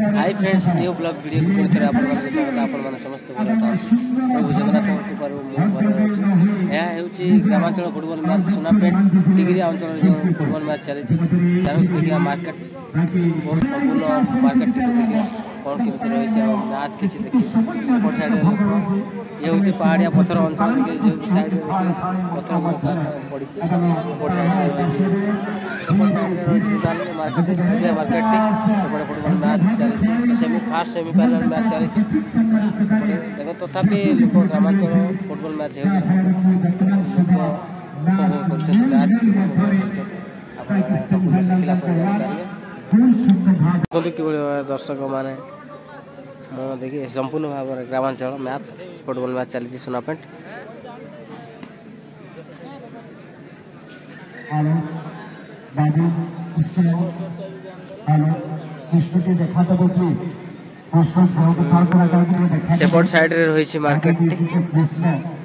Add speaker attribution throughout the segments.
Speaker 1: Hi friends new blog video को पुणी आपण मैंने समस्त भल था प्रभु जगन्नाथ कृपार भल अच्छी यह हूँ ग्रामांचल फुटबॉल मैच सुनापेट डिग्री अंचल जो फुटबॉल मैच चली देखिए मार्केट बहुत संपूर्ण मार्केट देखिए कौन केमी रही मैच किसी देखिए सेपट साइड ये हूँ पहाड़िया पथर अंचल देखिए जो साइड पथर पड़ी सेपट साइड मार्केट मार्केट सेपटे फुटबॉल मैच चली फास्ट सेमिफाइनाल मैच चली देखो तथापि लोक ग्रामांचल फुटबॉल मैच उपभोग कर दर्शक मैंने देखिए संपूर्ण भाव में ग्रामांचल मैच फुटबॉल मैच चली सुनापेट सेपट साइड रे रही मार्केट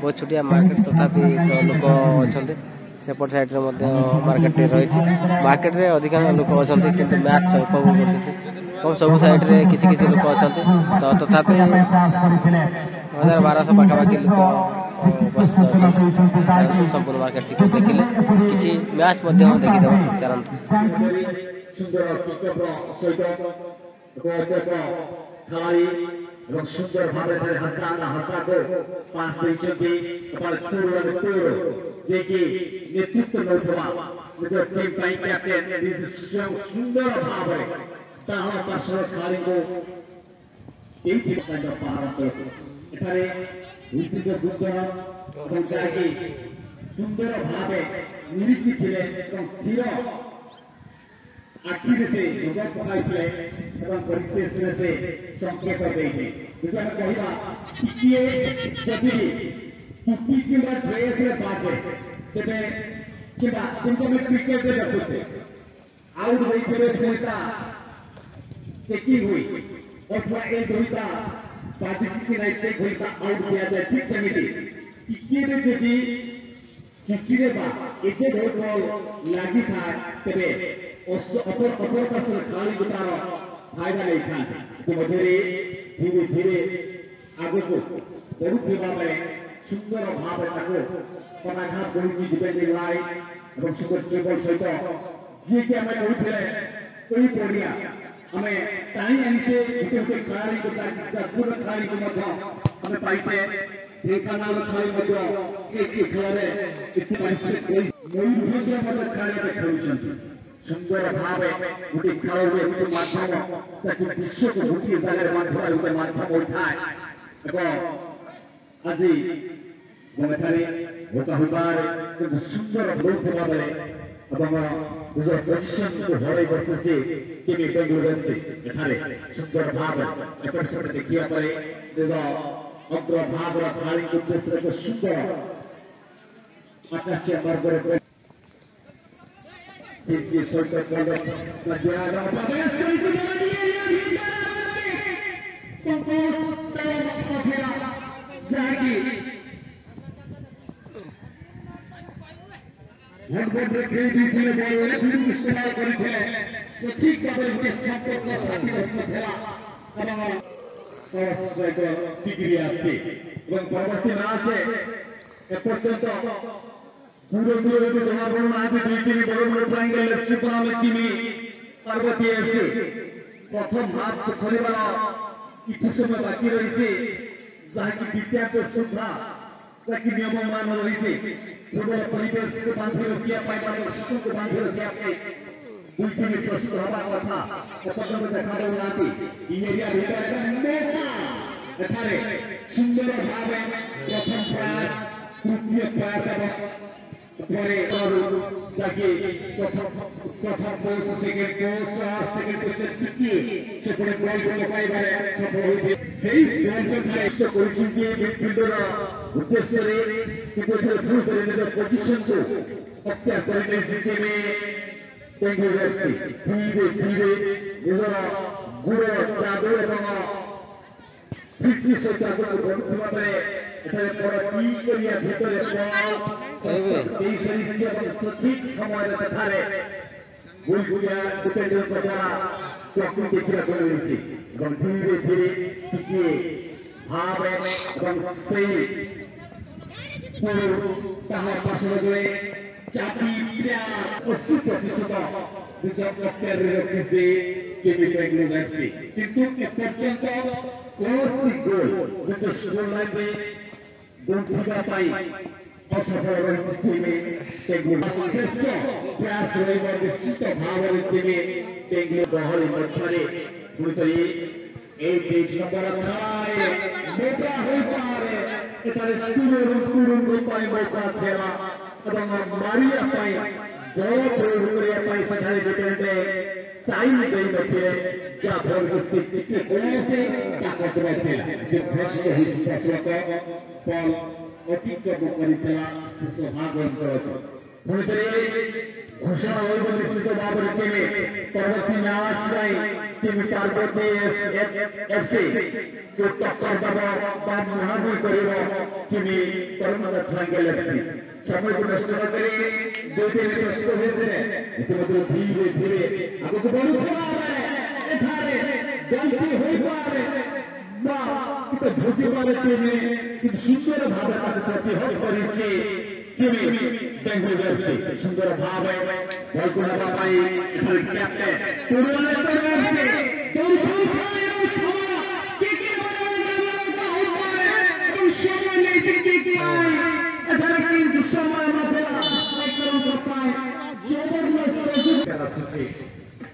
Speaker 1: बहुत छोटिया मार्केट तथापि तो लोक अच्छा सेपट साइड रे मार्केट रही मार्केट रे अधिकांश लोक अच्छा कि मैच उपभोग करते कम सब साइड रे किसी किसी लोक अच्छा तो तथापि 1200 पाखापाखि लोक उपस्थित अच्छा संपूर्ण मार्केट टिकट देखिले किसी मैच देखीदेव
Speaker 2: चलते सुंदर भाव हस्ता को पास नेतृत्व नौथवा निज टीम कैप्टेन सुंदर भाव खेलाड़ी को सुंदर भाव निरीक्षी थे स्थिर आखिर से नजर पकाई परिशेष से संकेत देते कहवा जदि चुट्टी कि ड्रेस बाटे तेरे क्रिकेट देखुचे आउट होते दुईटा चेकिंग हुई अथवा ए दुईटा बाजी कि नहीं चेक होता आउट दिया जाए ठीक सेमती टिके जदि चुट्टी एते बहुत लगी था तेरे अपर पार्श्व खेलाड़ी को तार फायदा नहीं था धीरे धीरे आग को बढ़ुवा सुंदर भाव पदाघात कर डिफेंडिंग लाइन सुंदर टेबल सहित जी कि आम कहते पड़िया आम टाणी आनीचे गोटे खेलाड़ी को जाजपुर खेलाड़ी को पाइचे ढेंकानाल खेलाड़ी खेल खेलुं सुंदर भाव गोटे खेल गोटे माध्यम विश्व को गोटे जगह बांधवार गोटे माध्यम होता है आज गणेशारे होता होबार सुंदर होता बेले निज पोजिशन को हर बसे केमी बेंगलुरु से एठारे सुंदर भाव एपट देखिया निज अग्र भाव खेलाड़ी उद्देश्य सुंदर आकाशीय मार्ग इस्तेमाल करते सठिक भाव गोटे संपर्क डिग्री आसी परवर्ती मैच एपर्यंत पूरे दूर को जमा पड़ना बड़ ट्रायंगल पार्वती एफसी प्रथम हाफ सरीबार किसी समय बाकी रही जहाँकि विद्यार्थी सुधा ताकि नियम मान रही केवल परिवेश को बांधि रखा दर्शकों को बांधि रखा दुई टीम प्रस्तुत हवा कथा एपर्यंत देखा जाऊना एरिया सुंदर भाव प्रथम प्रयास तृतीय प्रयास जाके प्रथम पोस्ट सेकेंड पोस्ट और सेकेंड पोस्ट टिके सेपटे बॉल को लगाइबारे सफल होइते सेही बॉल को टेस्ट करिसुंती मिडफील्डर उद्देश्य रे किछे फुल करे निज पोजीशन को हत्या करने से बेंगलुरु एफसी धीरे धीरे निजर गुड़ चादर एवं फिटनेस चादर को बढ़ुवा बेले एठारे बड़ टी करिया भितर सठिक समय गोटे ପ୍ରକୃତି ଦେଖିବାକୁ ମିଳୁଛି ଏବଂ ଧୀରେ ଧୀରେ ଟିକିଏ ଭାବ ଏବଂ ସେଇ ତାହା ପାର୍ଶ୍ୱରେ ଚାପି 80% ନିଜ ପ୍ରତ୍ୟାହାରରେ ରଖିଛି କେବେ ବେଙ୍ଗଲୁରୁ ଏଫ୍ସି କିନ୍ତୁ ଏପର୍ଯ୍ୟନ୍ତ କୌଣସି ଗୋଲ ନିଜ ସ୍କୋର ଲାଇନ୍ରେ ଗୁନ୍ଥିବା ପାଇଁ असफल रही बेंगलुरु श्रेष्ठ प्रयास रहा निश्चित भाव बेंगलुरु गहली मध्य पुणी 23 नंबर मौका हो पाए मौका देवा मारिया बल प्रयोग करने डिपेंडे टाइम दे नथिले जहाँफल कौन ताकतवर भ्रष्ट बल अतिक्रम करथिला भाग अंचल घोषणा हो निश्चित भाव में परवर्ती मैच टीम टार्गेट एफसी जो टक्कर दबा महाबी कर टीम कर्मठ ट्रायंगल एफसी समय को नष्ट न करे 2-3 प्रश्न होइसे इतिमध्ये धीरे धीरे आगु बढ़ुथिबा एठारे गलती होई पारे बा कित झुकी पारे टीम कि सुंदर भाव प्रतिहत करिछि टीम बेंगलुरु एफसी सुंदर भाव बलकुना पाई एठारे कैप्टन पुरवाले तरफ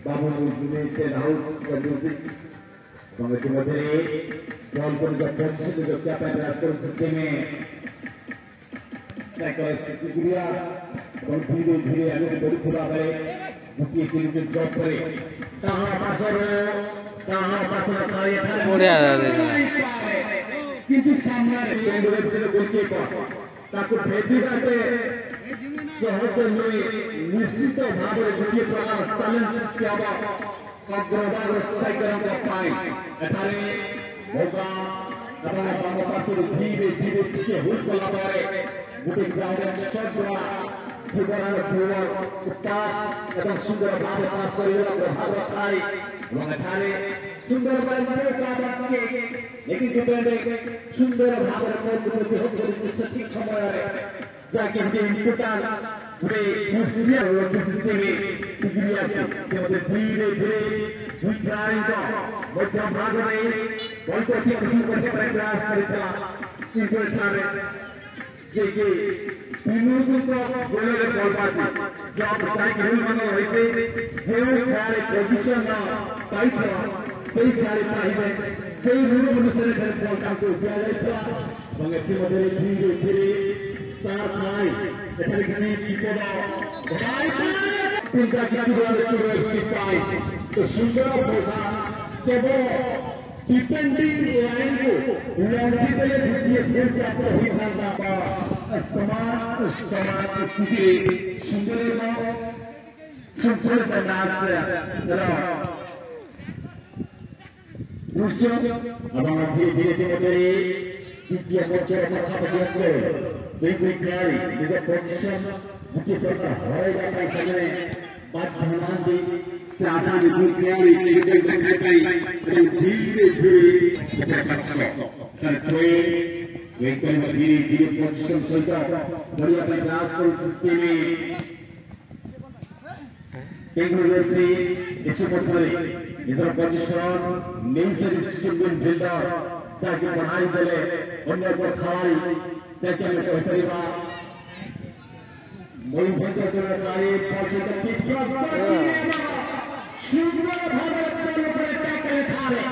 Speaker 2: बाबू म्यूजिक हाउस का म्यूजिक कमिटी मध्य बॉल को जो पोजीशन जो क्या पैन रास्टर सिस्टम में साइकोलॉजी गुड़िया बहुत धीरे धीरे आगे बढ़ी थोड़ा है मुख्य टीम के जॉब करे कहां पासर कार्य था
Speaker 1: बढ़िया
Speaker 2: किंतु सामने बेंगलुरु से गोलकीपर ताको भेदी बाटे सहज नुई निश्चित भाव गोटे प्रकार चैलेंज किया अग्रभाग स्ट्राइकर पाई एठारे मौका अपना बाम पास धीरे धीरे टिके हुल कला पारे गोटे ग्राउंड शॉट द्वारा ठिकाना पूरा पास एवं सुंदर भाव पास करिला भाव थाई এবং এখানে সুন্দর ভাবে কাটা के लेकिन डिपेंड सुंदर भाव প্রতি হতে হচ্ছে সঠিক সময়ে যাকে ইম্পর্টেন্ট পুরো মুসিয়া রকিসিতে ডিগ্রি আছে যেমন ধীরে ধীরে দুই ট্রাইঙ্গ মধ্য ভাগে বলতে ঠিক করতে প্রয়াস করেছিলাম কিন্তু এখানে যে गोले बॉल पासी जब खेल मन होइसे जे खेलाड़ी पोजीशन पाई था कई खेलाड़ी पाइबे कई रूल अनुसार खेल बॉल का को दिया जाइता बंगे टीम मध्य धीरे धीरे स्टार नाइ एथले किसी कीपरा भाई पिंका की बॉल को सिपाई तो सुंदर बोला केवल डिपेंडिंग लाइन को लंबी के लिए द्वितीय खेल प्राप्त हुई था समान स्थिति सुंदर दृश्य धीरे धीरे धीरे द्वितीय पर्याय कथा बदलते दुई खिलाड़ी निज पोजिशन द्वितीय पर्याय हराइबा समय बाध्यान दे आसानी दुई खिलाड़ी धीरे धीरे धीरे धीरे पोजिशन सहित बढ़िया प्रयास परिस्थिति में बेंगलुरु एफसी इस पथरे इधर position main series champion builder ताकि बढ़ाई देले अन्य को खिलाड़ी ताकि हम कह परिबा मोई भंग चलकारी पाछे की सुंदर भावे पर टैकल थारे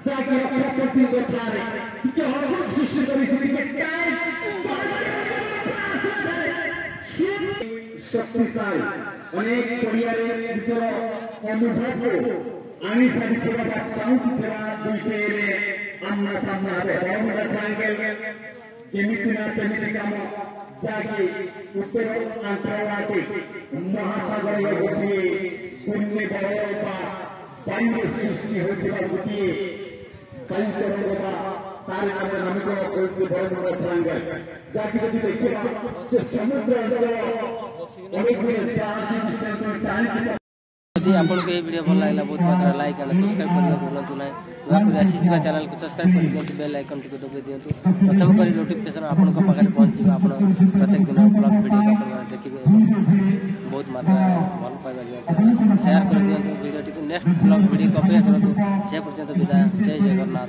Speaker 2: ताकि प्रकृति को थारे कि हर सृष्टि करी शक्तिशाली अनेक पड़ियारे विचार अनुभव को आनी सारी सेवा साउथ सेवा दुईटे आमना सामना बड़ा ट्रायंगल जेमितिना सेमिति काम जाके उत्तर अंतराटे महासागर गोटे पुण्य बड़ा पानी सृष्टि होता गोटे कलिकरण तार नामकरण होती बड़ ट्रायंगल जाके जब देखा से समुद्र अंचल अनेक
Speaker 1: यदि आपको ये वीडियो भल लगा बहुत मात्रा लाइक एंड सब्सक्राइब करने को भूलु ना नया आसी चैनल को सब्सक्राइब कर दिंतु बेल आइकन को दबाई दिंतु प्रथम करी नोटिफिकेशन आपन को पाखरे पहुंच जीव आपन प्रत्येक दिन ब्लॉग वीडियो को आपन देखिबे बहुत मात्रा भल पाइबा दियंतु शेयर कर दियंतु वीडियो टी नेक्स्ट ब्लॉग वीडियो को अपेक्षा करंतु से पर्यंत विदाय जय जगन्नाथ।